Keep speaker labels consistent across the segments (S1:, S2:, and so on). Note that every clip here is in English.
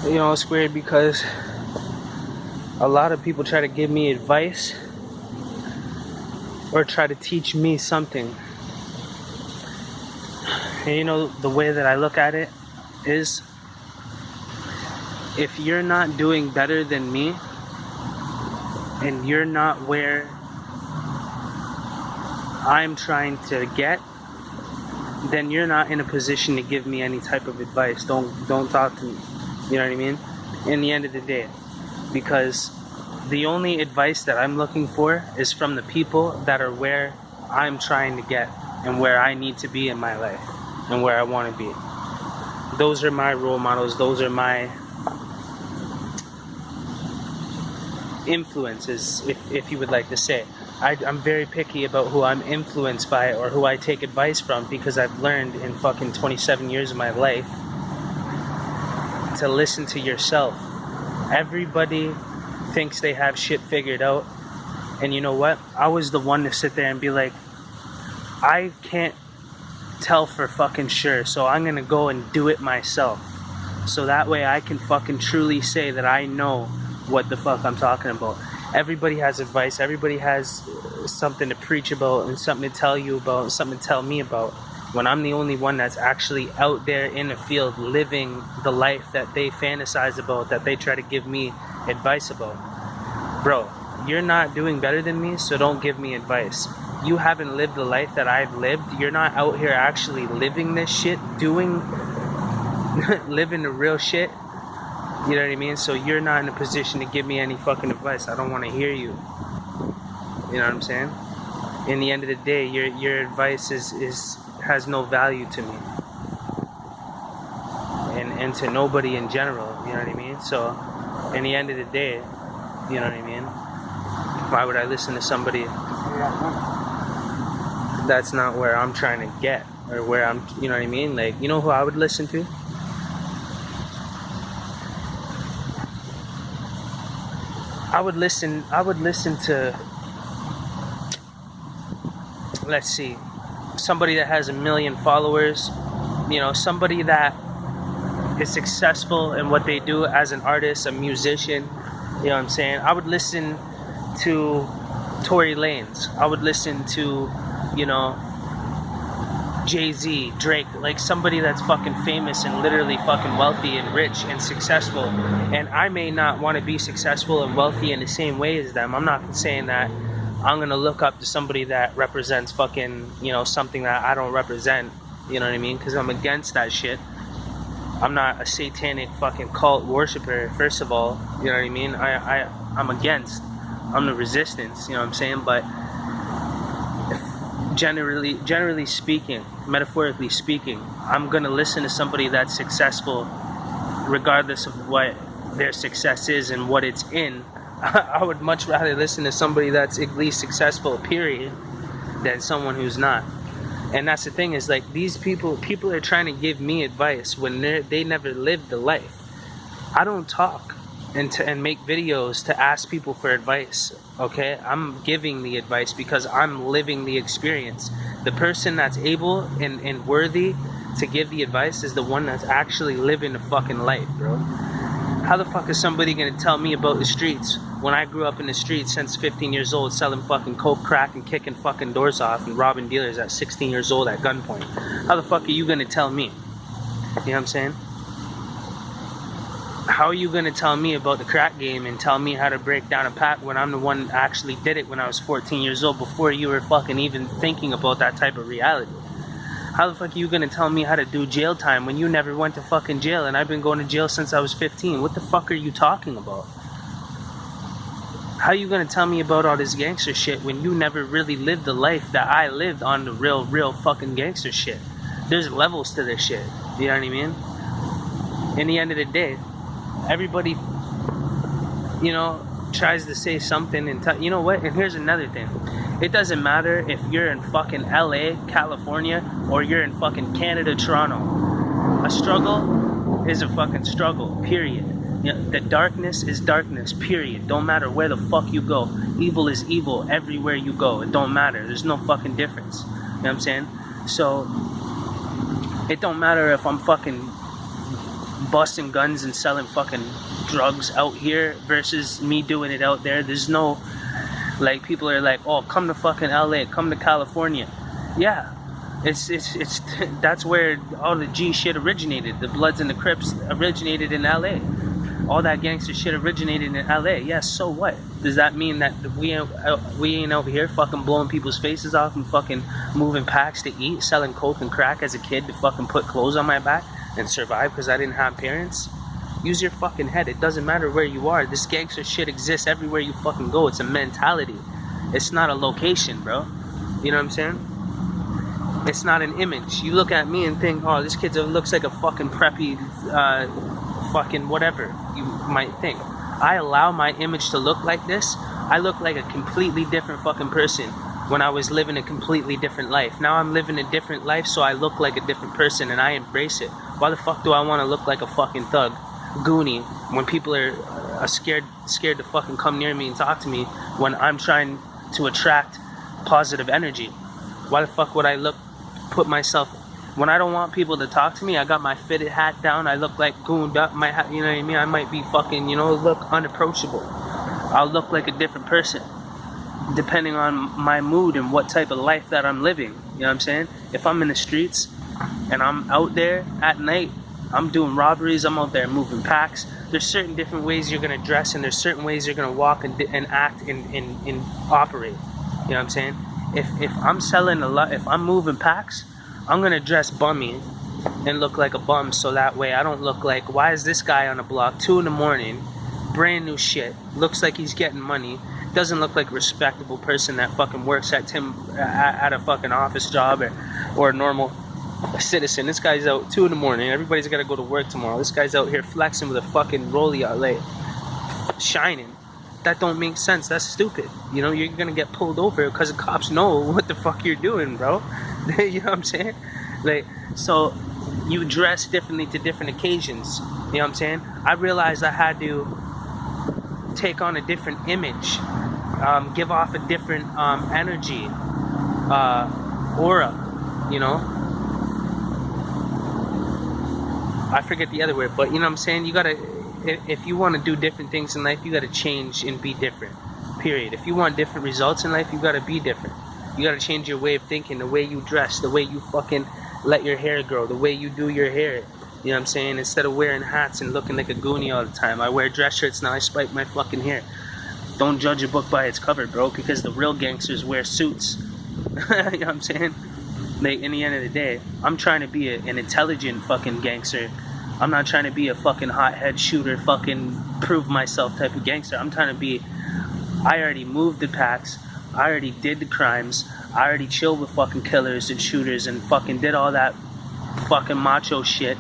S1: You know, it's weird because a lot of people try to give me advice or try to teach me something. And you know, the way that I look at it is, if you're not doing better than me and you're not where I'm trying to get, then you're not in a position to give me any type of advice. Don't talk to me. You know what I mean? In the end of the day. Because the only advice that I'm looking for is from the people that are where I'm trying to get and where I need to be in my life and where I want to be. Those are my role models. Those are my influences, if you would like to say. I'm very picky about who I'm influenced by or who I take advice from, because I've learned in fucking 27 years of my life to listen to yourself. Everybody thinks they have shit figured out, and you know what? I was the one to sit there and be like, I can't tell for fucking sure, so I'm gonna go and do it myself, so that way I can fucking truly say that I know what the fuck I'm talking about. Everybody has advice, everybody has something to preach about and something to tell you about and something to tell me about, when I'm the only one that's actually out there in the field living the life that they fantasize about, that they try to give me advice about. Bro, you're not doing better than me, so don't give me advice. You haven't lived the life that I've lived. You're not out here actually living this shit, living the real shit. You know what I mean? So you're not in a position to give me any fucking advice. I don't want to hear you. You know what I'm saying? In the end of the day, your advice has no value to me. And to nobody in general, you know what I mean? So, in the end of the day, you know what I mean? Why would I listen to somebody that's not where I'm trying to get, or where I'm, you know what I mean? Like, you know who I would listen to? I would listen to, let's see, somebody that has 1 million followers, you know, somebody that is successful in what they do as an artist, a musician, you know what I'm saying? I would listen to Tory Lanez. I would listen to, you know, Jay-Z, Drake, like somebody that's fucking famous and literally fucking wealthy and rich and successful. And I may not want to be successful and wealthy in the same way as them. I'm not saying that I'm going to look up to somebody that represents fucking, you know, something that I don't represent, you know what I mean? Because I'm against that shit. I'm not a satanic fucking cult worshiper, first of all, you know what I mean? I'm against. I'm the resistance, you know what I'm saying? But generally speaking, metaphorically speaking, I'm going to listen to somebody that's successful regardless of what their success is and what it's in. I would much rather listen to somebody that's at least successful, period, than someone who's not. And that's the thing, is like, these people are trying to give me advice when they never lived the life. I don't talk and make videos to ask people for advice, okay? I'm giving the advice because I'm living the experience. The person that's able and worthy to give the advice is the one that's actually living the fucking life, bro. How the fuck is somebody gonna tell me about the streets when I grew up in the streets since 15 years old, selling fucking coke, crack, and kicking fucking doors off and robbing dealers at 16 years old at gunpoint? How the fuck are you gonna tell me? You know what I'm saying? How are you gonna tell me about the crack game and tell me how to break down a pack when I'm the one that actually did it when I was 14 years old, before you were fucking even thinking about that type of reality? How the fuck are you gonna tell me how to do jail time when you never went to fucking jail and I've been going to jail since I was 15? What the fuck are you talking about? How are you gonna tell me about all this gangster shit when you never really lived the life that I lived on the real fucking gangster shit? There's levels to this shit, you know what I mean? In the end of the day, everybody, you know, tries to say something and you know what? And here's another thing. It doesn't matter if you're in fucking LA, California, or you're in fucking Canada, Toronto. A struggle is a fucking struggle, period. You know, the darkness is darkness, period. Don't matter where the fuck you go. Evil is evil everywhere you go. It don't matter. There's no fucking difference. You know what I'm saying? So, it don't matter if I'm fucking busting guns and selling fucking drugs out here versus me doing it out there. There's no, like, people are like, oh, come to fucking LA, come to California. Yeah, it's that's where all the G shit originated. The Bloods and the Crips originated in LA. All that gangster shit originated in LA. Yeah, so what? Does that mean that we ain't over here fucking blowing people's faces off and fucking moving packs to eat, selling coke and crack as a kid to fucking put clothes on my back and survive because I didn't have parents? Use your fucking head. It doesn't matter where you are. This gangster shit exists everywhere you fucking go. It's a mentality. It's not a location, bro. You know what I'm saying? It's not an image. You look at me and think, oh, this kid looks like a fucking preppy, fucking whatever you might think. I allow my image to look like this. I look like a completely different fucking person when I was living a completely different life. Now I'm living a different life, so I look like a different person and I embrace it. Why the fuck do I want to look like a fucking thug, goonie, when people are scared to fucking come near me and talk to me when I'm trying to attract positive energy? Why the fuck would I put myself, when I don't want people to talk to me, I got my fitted hat down, I look like gooned up, my hat, you know what I mean? I might be fucking, look unapproachable. I'll look like a different person depending on my mood and what type of life that I'm living. You know what I'm saying? If I'm in the streets and I'm out there at night, I'm doing robberies, I'm out there moving packs, there's certain different ways you're gonna dress and there's certain ways you're gonna walk and act and operate. You know what I'm saying? If I'm selling a lot, if I'm moving packs, I'm gonna dress bummy and look like a bum, so that way I don't look like, why is this guy on the block 2 a.m, brand new shit, looks like he's getting money, doesn't look like a respectable person that fucking works at a fucking office job or a normal citizen. This guy's out 2 a.m, everybody's gotta go to work tomorrow. This guy's out here flexing with a fucking rollie out shining. That don't make sense. That's stupid. You're gonna get pulled over because the cops know what the fuck you're doing, bro. You know what I'm saying? Like, so you dress differently to different occasions. You know what I'm saying? I realized I had to take on a different image, give off a different energy, aura. I forget the other word, but you know what I'm saying? You gotta, if you want to do different things in life, you gotta change and be different. Period. If you want different results in life, you gotta be different. You gotta change your way of thinking, the way you dress, the way you fucking let your hair grow, the way you do your hair. You know what I'm saying? Instead of wearing hats and looking like a goonie all the time, I wear dress shirts now. I spike my fucking hair. Don't judge a book by its cover, bro, because the real gangsters wear suits. You know what I'm saying? Like, in the end of the day, I'm trying to be an intelligent fucking gangster. I'm not trying to be a fucking hothead shooter, fucking prove myself type of gangster. I'm trying to be, I already moved the packs, I already did the crimes, I already chilled with fucking killers and shooters and fucking did all that fucking macho shit.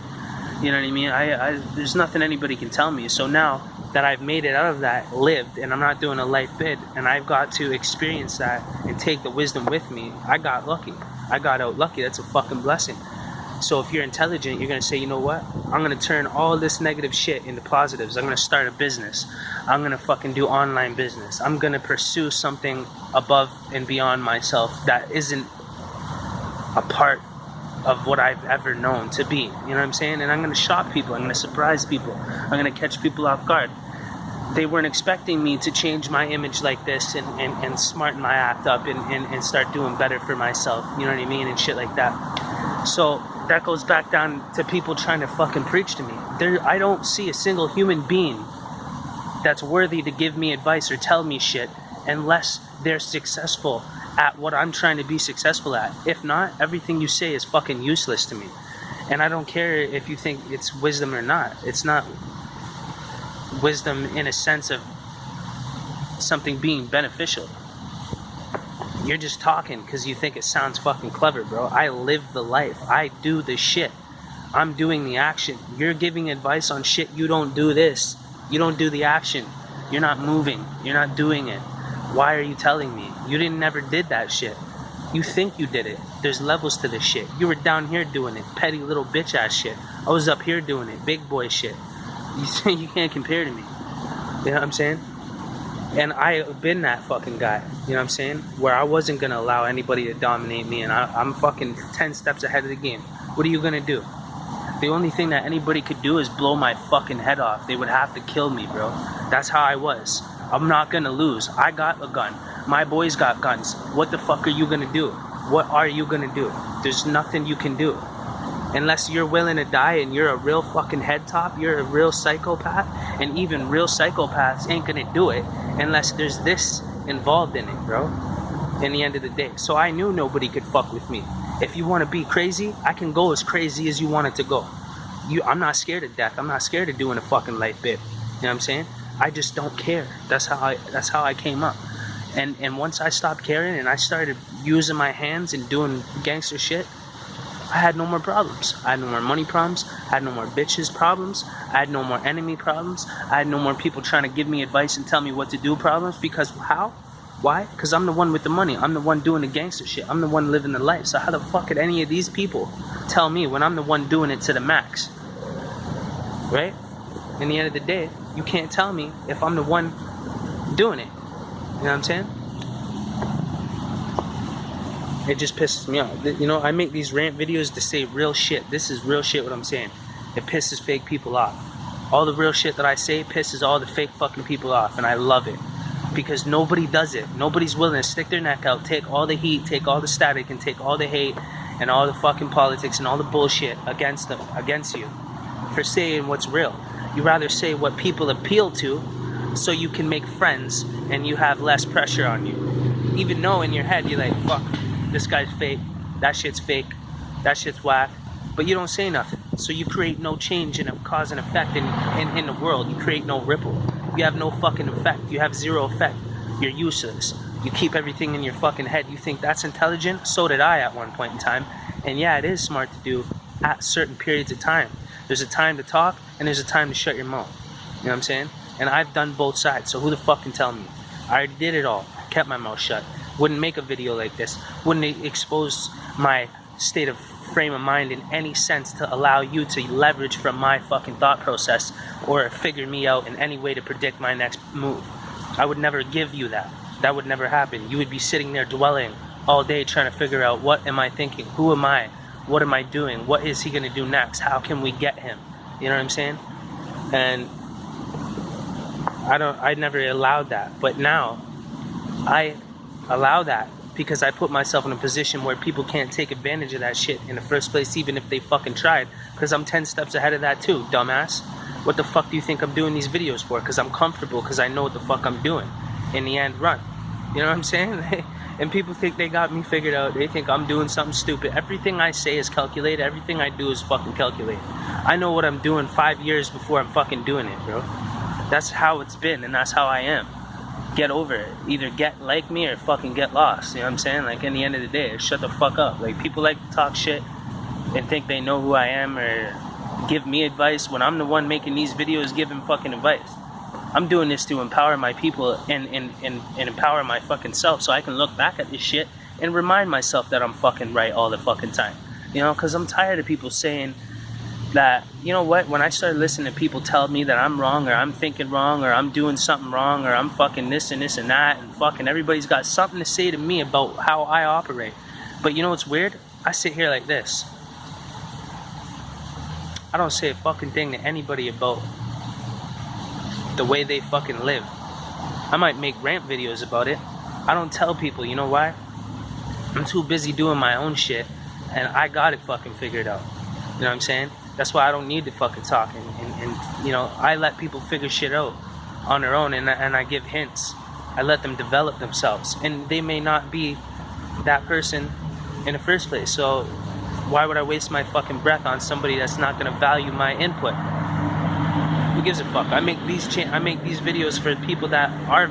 S1: You know what I mean? There's nothing anybody can tell me. So now that I've made it out of that, lived, and I'm not doing a life bid, and I've got to experience that and take the wisdom with me, I got lucky. I got out lucky. That's a fucking blessing. So if you're intelligent, you're going to say, you know what? I'm going to turn all this negative shit into positives. I'm going to start a business. I'm going to fucking do online business. I'm going to pursue something above and beyond myself that isn't a part of what I've ever known to be. You know what I'm saying? And I'm going to shock people. I'm going to surprise people. I'm going to catch people off guard. They weren't expecting me to change my image like this and smarten my act up and start doing better for myself. You know what I mean? And shit like that. So that goes back down to people trying to fucking preach to me. I don't see a single human being that's worthy to give me advice or tell me shit unless they're successful at what I'm trying to be successful at. If not, everything you say is fucking useless to me. And I don't care if you think it's wisdom or not. It's not wisdom in a sense of something being beneficial. You're just talking because you think it sounds fucking clever, bro. I live the life. I do the shit. I'm doing the action. You're giving advice on shit. You don't do this. You don't do the action. You're not moving. You're not doing it. Why are you telling me? You never did that shit. You think you did it. There's levels to this shit. You were down here doing it. Petty little bitch ass shit. I was up here doing it. Big boy shit. You can't compare to me. You know what I'm saying? And I've been that fucking guy, you know what I'm saying? Where I wasn't going to allow anybody to dominate me, and I'm fucking 10 steps ahead of the game. What are you going to do? The only thing that anybody could do is blow my fucking head off. They would have to kill me, bro. That's how I was. I'm not gonna lose. I got a gun. My boys got guns. What the fuck are you gonna do? What are you gonna do? There's nothing you can do. Unless you're willing to die and you're a real fucking head top, you're a real psychopath, and even real psychopaths ain't gonna do it unless there's this involved in it, bro. In the end of the day. So I knew nobody could fuck with me. If you want to be crazy, I can go as crazy as you want it to go. I'm not scared of death. I'm not scared of doing a fucking life bit. You know what I'm saying? I just don't care. That's how I came up. And once I stopped caring and I started using my hands and doing gangster shit, I had no more problems. I had no more money problems. I had no more bitches problems. I had no more enemy problems. I had no more people trying to give me advice and tell me what to do problems. Because how? Why? Because I'm the one with the money. I'm the one doing the gangster shit. I'm the one living the life. So how the fuck could any of these people tell me when I'm the one doing it to the max? Right? In the end of the day, you can't tell me if I'm the one doing it. You know what I'm saying? It just pisses me off. You know, I make these rant videos to say real shit. This is real shit what I'm saying. It pisses fake people off. All the real shit that I say pisses all the fake fucking people off, and I love it. Because nobody does it. Nobody's willing to stick their neck out, take all the heat, take all the static, and take all the hate and all the fucking politics and all the bullshit against them, against you, for saying what's real. You rather say what people appeal to so you can make friends and you have less pressure on you. Even though in your head you're like, fuck, this guy's fake, that shit's fake, that shit's whack, but you don't say nothing. So you create no change and a cause and effect in the world. You create no ripple. You have no fucking effect. You have zero effect. You're useless. You keep everything in your fucking head. You think that's intelligent? So did I at one point in time. And yeah, it is smart to do at certain periods of time. There's a time to talk and there's a time to shut your mouth. You know what I'm saying? And I've done both sides, so who the fuck can tell me? I already did it all. Kept my mouth shut. Wouldn't make a video like this. Wouldn't expose my state of frame of mind in any sense to allow you to leverage from my fucking thought process or figure me out in any way to predict my next move. I would never give you that. That would never happen. You would be sitting there dwelling all day trying to figure out, what am I thinking? Who am I? What am I doing? What is he going to do next? How can we get him? You know what I'm saying? And I never allowed that. But now I allow that because I put myself in a position where people can't take advantage of that shit in the first place, even if they fucking tried. Because I'm 10 steps ahead of that too, dumbass. What the fuck do you think I'm doing these videos for? Because I'm comfortable, because I know what the fuck I'm doing in the end run. You know what I'm saying? And people think they got me figured out. They think I'm doing something stupid. Everything I say is calculated. Everything I do is fucking calculated. I know what I'm doing 5 years before I'm fucking doing it, bro. That's how it's been, and that's how I am. Get over it. Either get like me or fucking get lost. You know what I'm saying? Like, in the end of the day, shut the fuck up. Like, people like to talk shit and think they know who I am or give me advice when I'm the one making these videos giving fucking advice. I'm doing this to empower my people and empower my fucking self so I can look back at this shit and remind myself that I'm fucking right all the fucking time. You know, because I'm tired of people saying that, you know what, when I started listening to people tell me that I'm wrong or I'm thinking wrong or I'm doing something wrong or I'm fucking this and this and that, and fucking everybody's got something to say to me about how I operate. But you know what's weird? I sit here like this. I don't say a fucking thing to anybody about the way they fucking live. I might make rant videos about it. I don't tell people, you know why? I'm too busy doing my own shit and I got it fucking figured out. You know what I'm saying? That's why I don't need to fucking talk and you know, I let people figure shit out on their own and I give hints. I let them develop themselves and they may not be that person in the first place. So why would I waste my fucking breath on somebody that's not gonna value my input? Who gives a fuck? I make these videos for people that are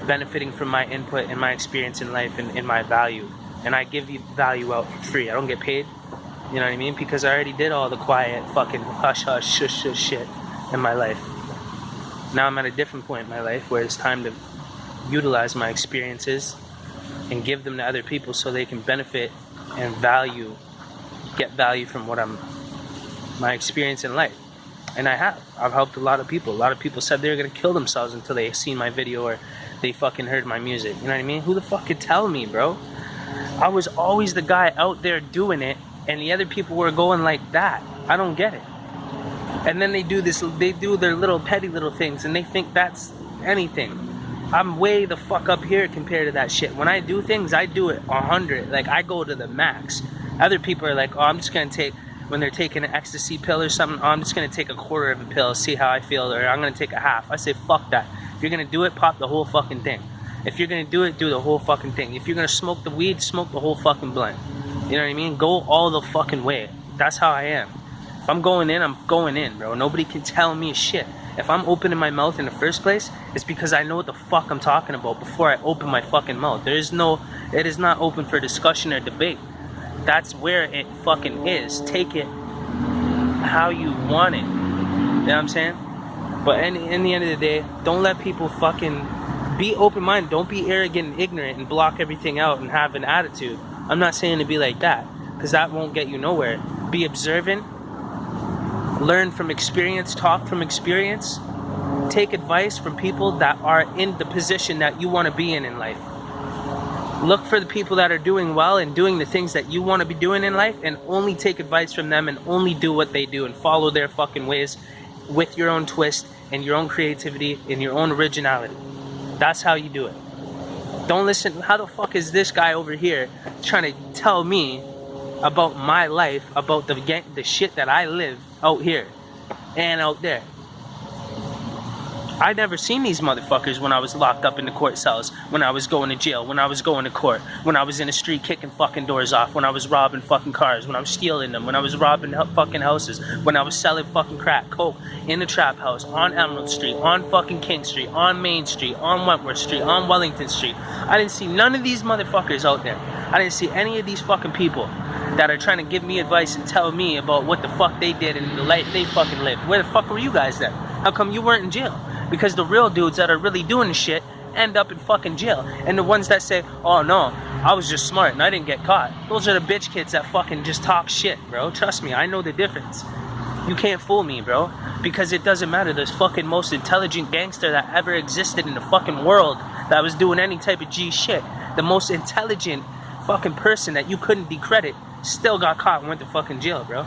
S1: benefiting from my input and my experience in life and my value. And I give you value out for free. I don't get paid. You know what I mean? Because I already did all the quiet fucking hush hush shush shush shit in my life. Now I'm at a different point in my life where it's time to utilize my experiences and give them to other people so they can benefit and get value from my experience in life. And I've helped a lot of people. A lot of people said they were gonna kill themselves until they seen my video or they fucking heard my music. You know what I mean? Who the fuck could tell me, bro? I was always the guy out there doing it And the other people were going like that. I don't get it. And then they do their little petty little things, and they think that's anything. I'm way the fuck up here compared to that shit. When I do things, I do it 100. Like, I go to the max. Other people are like, oh, I'm just gonna take, when they're taking an ecstasy pill or something, oh, I'm just gonna take a quarter of a pill, see how I feel, or I'm gonna take a half. I say, fuck that. If you're gonna do it, pop the whole fucking thing. If you're gonna do it, do the whole fucking thing. If you're gonna smoke the weed, smoke the whole fucking blunt. You know what I mean? Go all the fucking way. That's how I am. If I'm going in, I'm going in, bro. Nobody can tell me shit. If I'm opening my mouth in the first place, it's because I know what the fuck I'm talking about before I open my fucking mouth. It is not open for discussion or debate. That's where it fucking is. Take it how you want it. You know what I'm saying? But in the end of the day, don't let people fucking be open-minded. Don't be arrogant and ignorant and block everything out and have an attitude. I'm not saying to be like that, because that won't get you nowhere. Be observant. Learn from experience, talk from experience, take advice from people that are in the position that you want to be in life. Look for the people that are doing well and doing the things that you want to be doing in life, and only take advice from them and only do what they do and follow their fucking ways with your own twist and your own creativity and your own originality. That's how you do it. Don't listen, how the fuck is this guy over here trying to tell me about my life, about the shit that I live out here and out there? I never seen these motherfuckers when I was locked up in the court cells, when I was going to jail, when I was going to court, when I was in the street kicking fucking doors off, when I was robbing fucking cars, when I was stealing them, when I was robbing fucking houses, when I was selling fucking crack, coke in the trap house, on Emerald Street, on fucking King Street, on Main Street, on Wentworth Street, on Wellington Street. I didn't see none of these motherfuckers out there. I didn't see any of these fucking people that are trying to give me advice and tell me about what the fuck they did and the life they fucking lived. Where the fuck were you guys then? How come you weren't in jail? Because the real dudes that are really doing the shit end up in fucking jail. And the ones that say, oh no, I was just smart and I didn't get caught, those are the bitch kids that fucking just talk shit, bro. Trust me, I know the difference. You can't fool me, bro. Because it doesn't matter. There's fucking most intelligent gangster that ever existed in the fucking world that was doing any type of G shit. The most intelligent fucking person that you couldn't decredit still got caught and went to fucking jail, bro.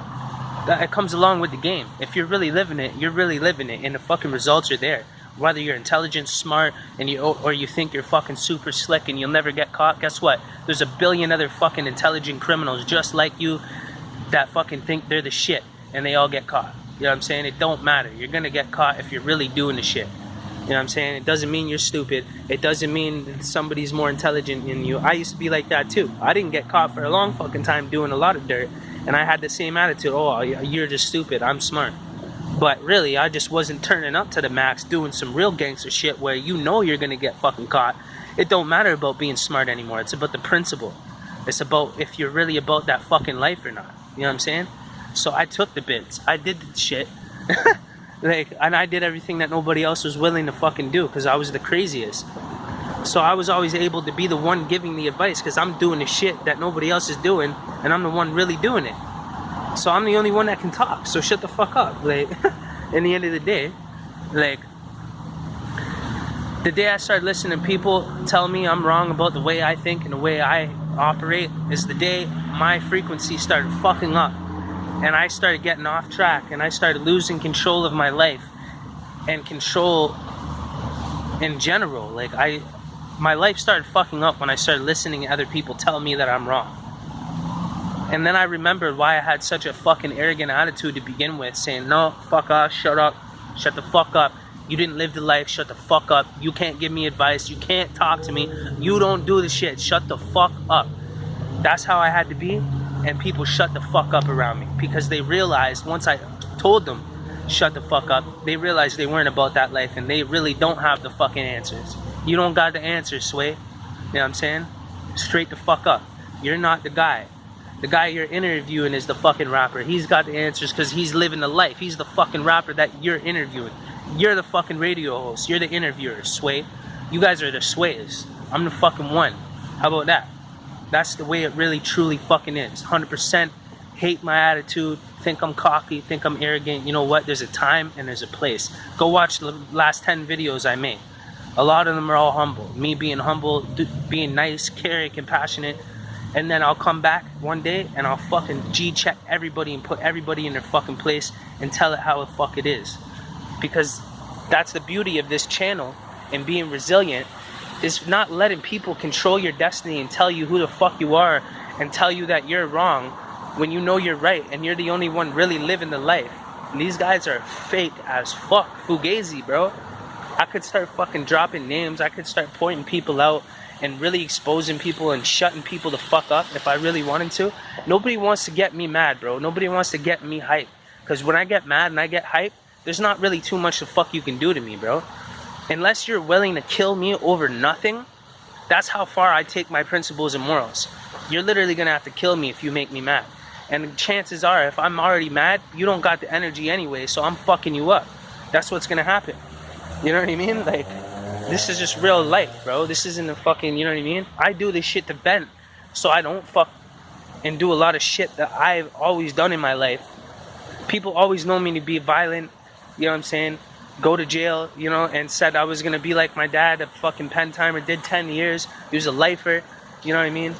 S1: It comes along with the game. If you're really living it, you're really living it, and the fucking results are there. Whether you're intelligent, smart, and you think you're fucking super slick and you'll never get caught, guess what? There's a billion other fucking intelligent criminals just like you that fucking think they're the shit, and they all get caught. You know what I'm saying? It don't matter. You're gonna get caught if you're really doing the shit. You know what I'm saying? It doesn't mean you're stupid. It doesn't mean somebody's more intelligent than you. I used to be like that too. I didn't get caught for a long fucking time doing a lot of dirt. And I had the same attitude. Oh, you're just stupid. I'm smart. But really, I just wasn't turning up to the max doing some real gangster shit where you know you're going to get fucking caught. It don't matter about being smart anymore. It's about the principle. It's about if you're really about that fucking life or not. You know what I'm saying? So I took the bits. I did the shit. And I did everything that nobody else was willing to fucking do because I was the craziest. So I was always able to be the one giving the advice because I'm doing the shit that nobody else is doing, and I'm the one really doing it. So I'm the only one that can talk. So shut the fuck up. Like, in the end of the day, like, the day I started listening to people tell me I'm wrong about the way I think and the way I operate is the day my frequency started fucking up. And I started getting off track, and I started losing control of my life and control in general. Like, my life started fucking up when I started listening to other people tell me that I'm wrong. And then I remembered why I had such a fucking arrogant attitude to begin with, saying, no, fuck off, shut up, shut the fuck up. You didn't live the life, shut the fuck up. You can't give me advice, you can't talk to me, you don't do the shit, shut the fuck up. That's how I had to be, and people shut the fuck up around me because they realized once I told them, shut the fuck up, they realized they weren't about that life and they really don't have the fucking answers. You don't got the answers, Sway. You know what I'm saying? Straight the fuck up. You're not the guy. The guy you're interviewing is the fucking rapper. He's got the answers because he's living the life. He's the fucking rapper that you're interviewing. You're the fucking radio host. You're the interviewer, Sway. You guys are the Sways. I'm the fucking one. How about that? That's the way it really truly fucking is. 100% hate my attitude, think I'm cocky, think I'm arrogant. You know what? There's a time and there's a place. Go watch the last 10 videos I made. A lot of them are all humble. Me being humble, being nice, caring, compassionate, and then I'll come back one day and I'll fucking G-check everybody and put everybody in their fucking place and tell it how the fuck it is. Because that's the beauty of this channel and being resilient, is not letting people control your destiny and tell you who the fuck you are and tell you that you're wrong when you know you're right and you're the only one really living the life. And these guys are fake as fuck. Fugazi, bro. I could start fucking dropping names. I could start pointing people out and really exposing people and shutting people the fuck up if I really wanted to. Nobody wants to get me mad, bro. Nobody wants to get me hyped. Because when I get mad and I get hyped, there's not really too much the fuck you can do to me, bro. Unless you're willing to kill me over nothing, that's how far I take my principles and morals. You're literally gonna have to kill me if you make me mad. And chances are, if I'm already mad, you don't got the energy anyway, so I'm fucking you up. That's what's gonna happen. You know what I mean? Like, this is just real life, bro. This isn't a fucking, you know what I mean? I do this shit to vent, so I don't fuck and do a lot of shit that I've always done in my life. People always know me to be violent, you know what I'm saying? Go to jail, you know, and said I was gonna be like my dad, a fucking pen timer, did 10 years. He was a lifer, you know what I mean?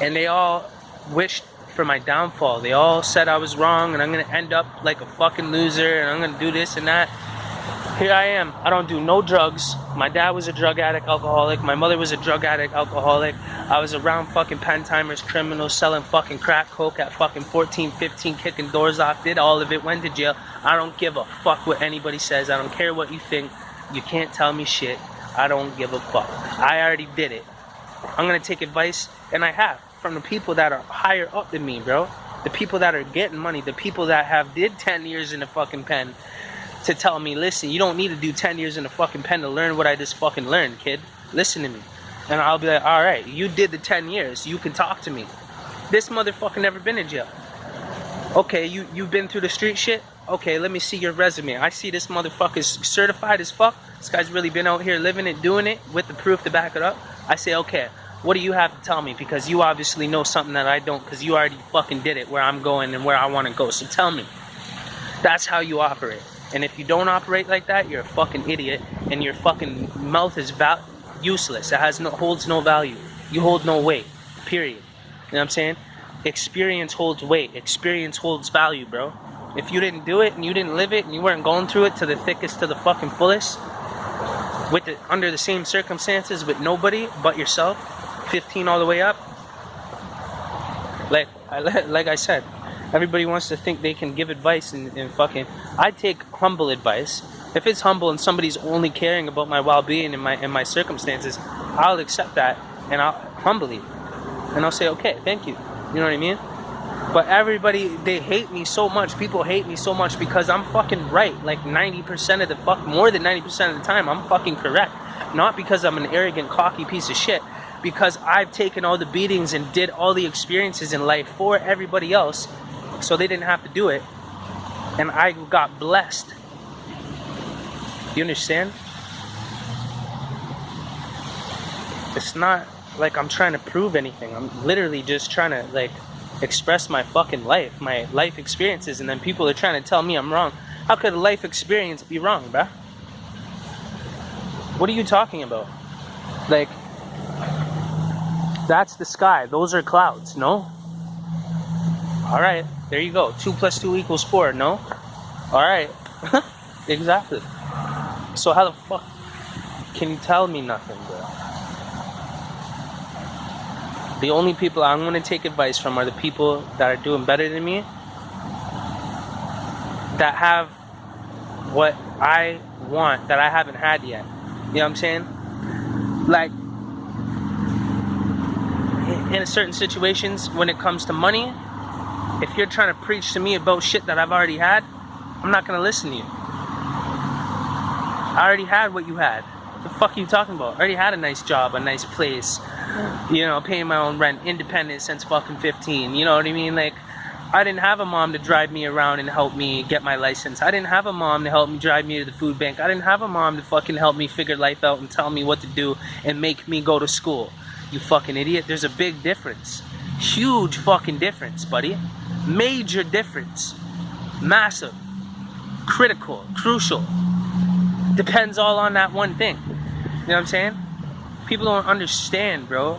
S1: And they all wished for my downfall. They all said I was wrong and I'm gonna end up like a fucking loser and I'm gonna do this and that. Here I am. I don't do no drugs. My dad was a drug addict, alcoholic. My mother was a drug addict, alcoholic. I was around fucking pen timers, criminals, selling fucking crack coke at fucking 14, 15, kicking doors off, did all of it, went to jail. I don't give a fuck what anybody says. I don't care what you think. You can't tell me shit. I don't give a fuck. I already did it. I'm gonna take advice, and I have, from the people that are higher up than me, bro. The people that are getting money, the people that have did 10 years in the fucking pen, to tell me, listen, you don't need to do 10 years in the fucking pen to learn what I just fucking learned, kid. Listen to me. And I'll be like, alright, you did the 10 years. You can talk to me. This motherfucker never been in jail. Okay, you've been through the street shit? Okay, let me see your resume. I see this motherfucker's certified as fuck. This guy's really been out here living it, doing it, with the proof to back it up. I say, okay, what do you have to tell me? Because you obviously know something that I don't, because you already fucking did it where I'm going and where I want to go. So tell me. That's how you operate. And if you don't operate like that, you're a fucking idiot, and your fucking mouth is useless. It holds no value. You hold no weight. Period. You know what I'm saying? Experience holds weight. Experience holds value, bro. If you didn't do it and you didn't live it and you weren't going through it to the thickest, to the fucking fullest, under the same circumstances with nobody but yourself, 15 all the way up, like I said, everybody wants to think they can give advice and fucking... I take humble advice. If it's humble and somebody's only caring about my well-being and my circumstances, I'll accept that and I'll humbly. And I'll say, okay, thank you. You know what I mean? But everybody, they hate me so much. People hate me so much because I'm fucking right. Like 90% of the more than 90% of the time, I'm fucking correct. Not because I'm an arrogant, cocky piece of shit. Because I've taken all the beatings and did all the experiences in life for everybody else, so they didn't have to do it, and I got blessed. You understand? It's not like I'm trying to prove anything. I'm literally just trying to like express my fucking life, my life experiences, and then people are trying to tell me I'm wrong. How could a life experience be wrong, bruh? What are you talking about? Like, that's the sky. Those are clouds, no? Alright, there you go. 2 + 2 = 4, no? Alright. Exactly. So how the fuck can you tell me nothing, bro? The only people I'm going to take advice from are the people that are doing better than me, that have what I want that I haven't had yet. You know what I'm saying? Like, in certain situations, when it comes to money, if you're trying to preach to me about shit that I've already had, I'm not going to listen to you. I already had what you had. What the fuck are you talking about? I already had a nice job, a nice place, you know, paying my own rent, independent since fucking 15. You know what I mean? Like, I didn't have a mom to drive me around and help me get my license. I didn't have a mom to help me drive me to the food bank. I didn't have a mom to fucking help me figure life out and tell me what to do and make me go to school. You fucking idiot. There's a big difference. Huge fucking difference, buddy. Major difference. Massive. Critical. Crucial. Depends all on that one thing. You know what I'm saying? People don't understand, bro,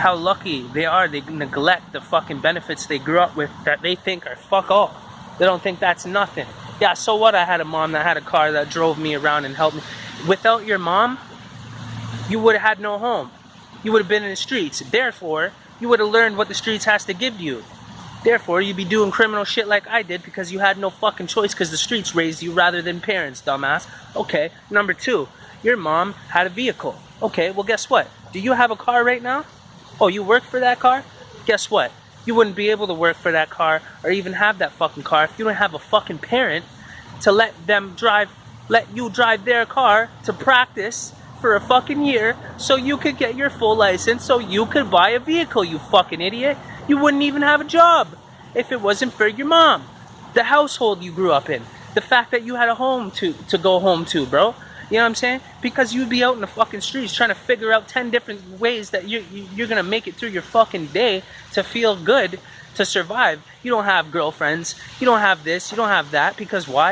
S1: how lucky they are. They neglect the fucking benefits they grew up with that they think are fuck all. They don't think that's nothing. Yeah, so what? I had a mom that had a car that drove me around and helped me. Without your mom, you would have had no home. You would have been in the streets. Therefore, you would have learned what the streets has to give you. Therefore, you'd be doing criminal shit like I did because you had no fucking choice because the streets raised you rather than parents, dumbass. Okay, number 2, your mom had a vehicle. Okay, well guess what? Do you have a car right now? Oh, you work for that car? Guess what? You wouldn't be able to work for that car or even have that fucking car if you don't have a fucking parent to let you drive their car to practice for a fucking year so you could get your full license so you could buy a vehicle, you fucking idiot. You wouldn't even have a job if it wasn't for your mom. The household you grew up in. The fact that you had a home to go home to, bro. You know what I'm saying? Because you'd be out in the fucking streets trying to figure out 10 different ways that you're gonna make it through your fucking day to feel good, to survive. You don't have girlfriends. You don't have this. You don't have that. Because why?